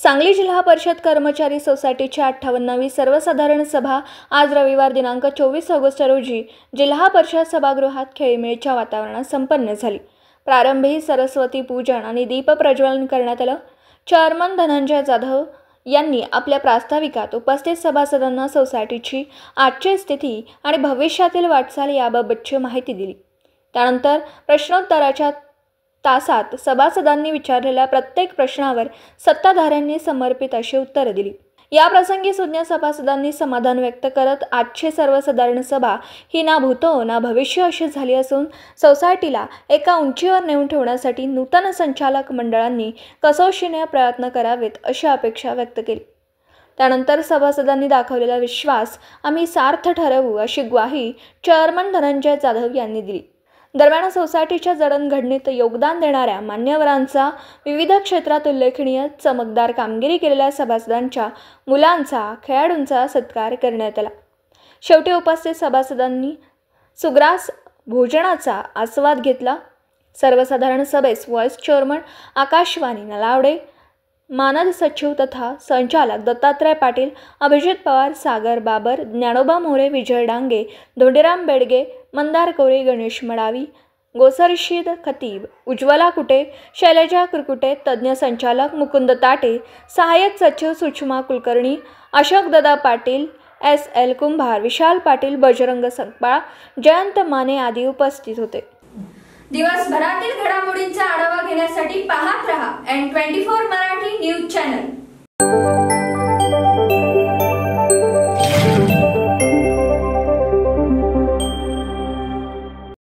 सांगली जिल्हा परिषद कर्मचारी सोसायटीची 58वी सर्वसाधारण सभा आज रविवार दिनांक 24 ऑगस्ट रोजी जिल्हा परिषद सभागृहात खेळीमेळीच्या वातावरणात संपन्न झाली। प्रारंभी सरस्वती पूजन आणि दीप प्रज्वलन करण्यात आलं। चेअरमन धनंजय जाधव यांनी आपल्या प्रास्ताविकात उपस्थित सभासदांना सोसायटीची आजची स्थिती आणि भविष्यातील वाटचाल याबाबतची माहिती दिली। त्यानंतर प्रश्नोत्तराच्या तासात सभासदांनी विचारलेल्या प्रत्येक प्रश्नावर सत्ताधाऱ्यांनी समर्पित अशी उत्तरे दिली। या प्रसंगी सुज्ञ सभासदांनी समाधान व्यक्त करत आजची सर्वसाधारण सभा ही ना भूतो ना भविष्य अशी झाली असून सोसायटीला एका उंचीवर नेऊन ठेवण्यासाठी नूतन संचालक मंडळांनी कसोशीने प्रयत्न करावेत अशी अपेक्षा व्यक्त केली। त्यानंतर सभासदांनी दाखवलेला विश्वास आम्ही सार्थ ठरवू अशी ग्वाही चेअरमन धनंजय जाधव यांनी दिली। दरम्यान सोसायटीच्या जडणघडणीत योगदान देणाऱ्या मान्यवरांचा, विविध क्षेत्रात उल्लेखनीय चमकदार कामगिरी केलेल्या सभासदांच्या मुलांचा, खेळाडूंचा सत्कार करण्यात आला। शेवटी उपस्थित सभासदांनी सुग्रास भोजनाचा आस्वाद घेतला। सर्वसाधारण सभेस व्हाईस चेअरमन आकाशवाणी नलावडे, मानद सचिव तथा संचालक दत्तात्रय पाटील, अभिजित पवार, सागर बाबर, ज्ञानोबा मोरे, विजय डांगे, धोंडीराम बेडगे, मंदार कोरे, गणेश मडावी, गोसरशीद खतीब, उज्ज्वला कुटे, शैलजा कुरकुटे, तज्ञ संचालक मुकुंद ताटे, सहाय्यक सचिव सुषमा कुलकर्णी, अशोक दादा पाटील, SL कुंभार, विशाल पाटील, बजरंग संकपाळ, जयंत माने आदी उपस्थित होते। दिवसभरातील घडामोडींचा आढावा घेण्यासाठी पाहत रहा N24 मराठी न्यूज चॅनल।